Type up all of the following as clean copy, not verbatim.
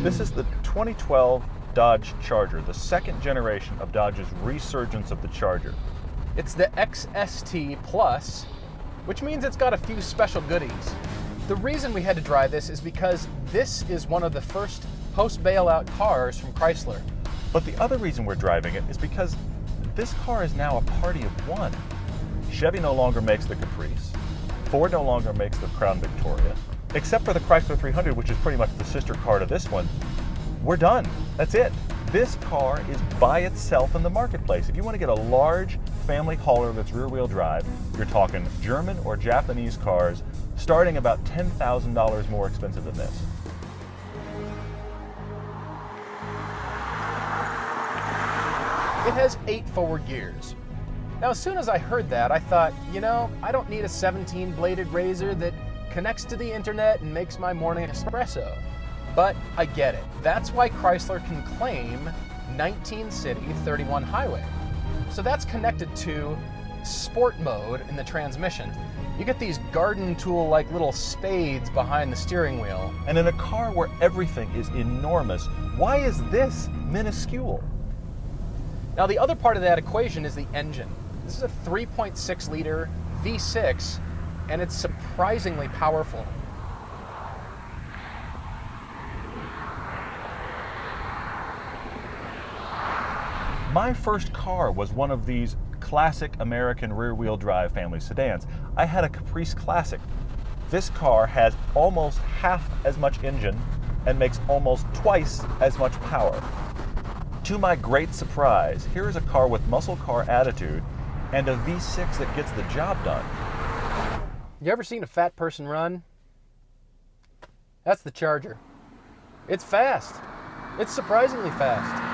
This is the 2012 Dodge Charger, the second generation of Dodge's resurgence of the Charger. It's the XST Plus, which means it's got a few special goodies. The reason we had to drive this is because this is one of the first post-bailout cars from Chrysler. But the other reason we're driving it is because this car is now a party of one. Chevy no longer makes the Caprice. Ford no longer makes the Crown Victoria. Except for the Chrysler 300, which is pretty much the sister car to this one, we're done. That's it. This car is by itself in the marketplace. If you want to get a large family hauler that's rear-wheel drive, you're talking German or Japanese cars starting about $10,000 more expensive than this. It has 8 forward gears. Now, as soon as I heard that, I thought, you know, I don't need a 17-bladed razor that connects to the internet and makes my morning espresso. But I get it. That's why Chrysler can claim 19 city, 31 highway. So that's connected to sport mode in the transmission. You get these garden tool-like little spades behind the steering wheel. And in a car where everything is enormous, why is this minuscule? Now, the other part of that equation is the engine. This is a 3.6 liter V6, and it's surprisingly powerful. My first car was one of these classic American rear-wheel drive family sedans. I had a Caprice Classic. This car has almost half as much engine and makes almost twice as much power. To my great surprise, here is a car with muscle car attitude and a V6 that gets the job done. You ever seen a fat person run? That's the Charger. It's fast. It's surprisingly fast.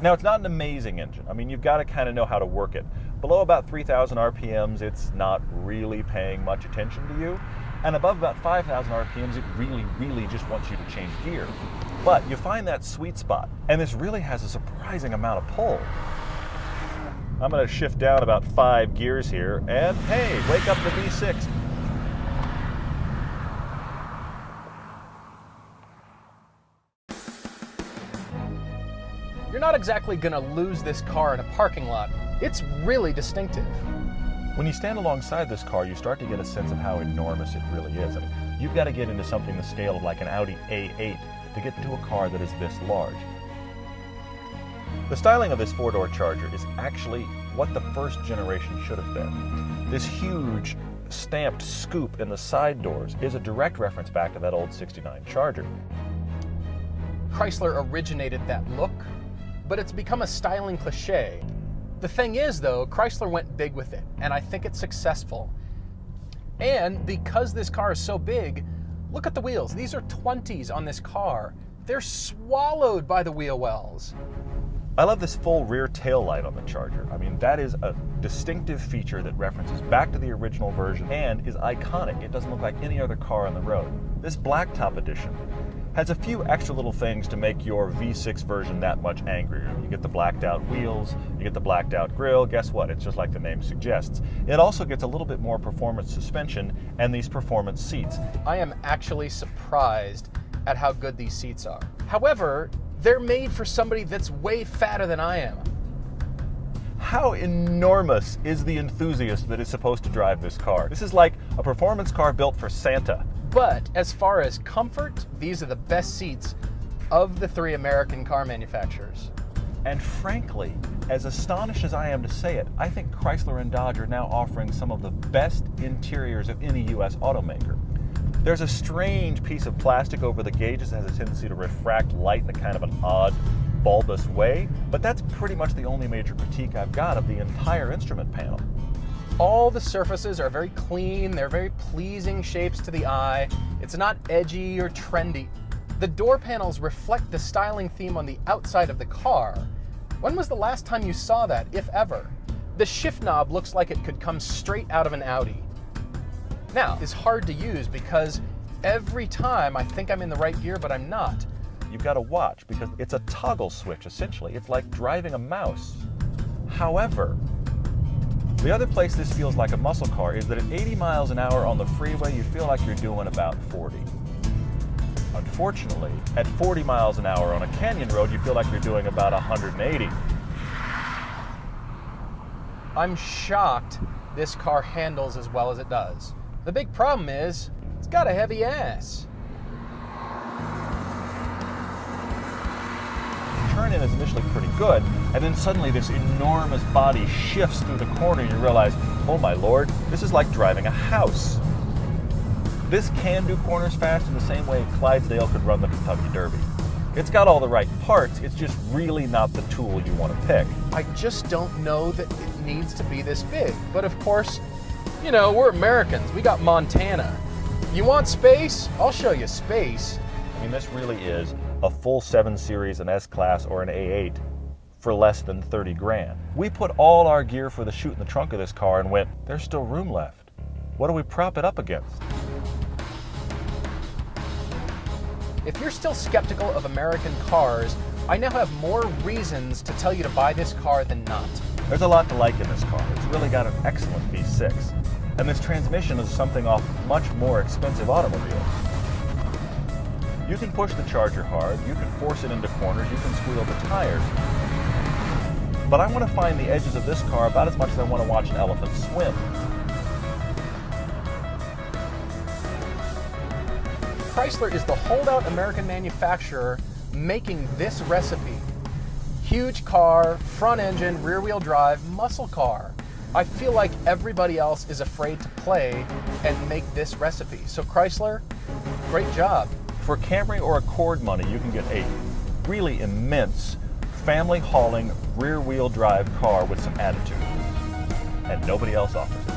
Now, it's not an amazing engine. I mean, you've got to kind of know how to work it. Below about 3,000 RPMs, it's not really paying much attention to you. And above about 5,000 RPMs, it really just wants you to change gear. But you find that sweet spot, and this really has a surprising amount of pull. I'm going to shift down about 5 gears here, and hey, wake up the V6. You're not exactly gonna lose this car in a parking lot. It's really distinctive. When you stand alongside this car, you start to get a sense of how enormous it really is. I mean, you've got to get into something the scale of like an Audi A8 to get into a car that is this large. The styling of this 4-door Charger is actually what the first generation should have been. This huge stamped scoop in the side doors is a direct reference back to that old '69 Charger. Chrysler originated that look, but it's become a styling cliche. The thing is, though, Chrysler went big with it, and I think it's successful. And because this car is so big, look at the wheels. These are 20s on this car. They're swallowed by the wheel wells. I love this full rear tail light on the Charger. I mean, that is a distinctive feature that references back to the original version and is iconic. It doesn't look like any other car on the road. This blacktop edition has a few extra little things to make your V6 version that much angrier. You get the blacked out wheels, you get the blacked out grille. Guess what? It's just like the name suggests. It also gets a little bit more performance suspension and these performance seats. I am actually surprised at how good these seats are. However, they're made for somebody that's way fatter than I am. How enormous is the enthusiast that is supposed to drive this car? This is like a performance car built for Santa. But as far as comfort, these are the best seats of the 3 American car manufacturers. And frankly, as astonished as I am to say it, I think Chrysler and Dodge are now offering some of the best interiors of any US automaker. There's a strange piece of plastic over the gauges that has a tendency to refract light in a kind of an odd, bulbous way, but that's pretty much the only major critique I've got of the entire instrument panel. All the surfaces are very clean, they're very pleasing shapes to the eye. It's not edgy or trendy. The door panels reflect the styling theme on the outside of the car. When was the last time you saw that, if ever? The shift knob looks like it could come straight out of an Audi. Now, it's hard to use because every time I think I'm in the right gear, but I'm not. You've got to watch because it's a toggle switch, essentially. It's like driving a mouse. However, the other place this feels like a muscle car is that at 80 miles an hour on the freeway, you feel like you're doing about 40. Unfortunately, at 40 miles an hour on a canyon road, you feel like you're doing about 180. I'm shocked this car handles as well as it does. The big problem is, it's got a heavy ass. Turn in is initially pretty good, and then suddenly this enormous body shifts through the corner and you realize, oh my lord, this is like driving a house. This can do corners fast in the same way Clydesdale could run the Kentucky Derby. It's got all the right parts, it's just really not the tool you want to pick. I just don't know that it needs to be this big. But of course, you know, we're Americans. We got Montana. You want space? I'll show you space. I mean, this really is a full 7 Series, an S-Class, or an A8 for less than 30 grand. We put all our gear for the shoot in the trunk of this car and went, there's still room left. What do we prop it up against? If you're still skeptical of American cars, I now have more reasons to tell you to buy this car than not. There's a lot to like in this car. It's really got an excellent V6. And this transmission is something off much more expensive automobiles. You can push the Charger hard, you can force it into corners, you can squeal the tires. But I want to find the edges of this car about as much as I want to watch an elephant swim. Chrysler is the holdout American manufacturer making this recipe. Huge car, front engine, rear wheel drive, muscle car. I feel like everybody else is afraid to play and make this recipe. So Chrysler, great job. For Camry or Accord money, you can get a really immense family hauling rear wheel drive car with some attitude. And nobody else offers it.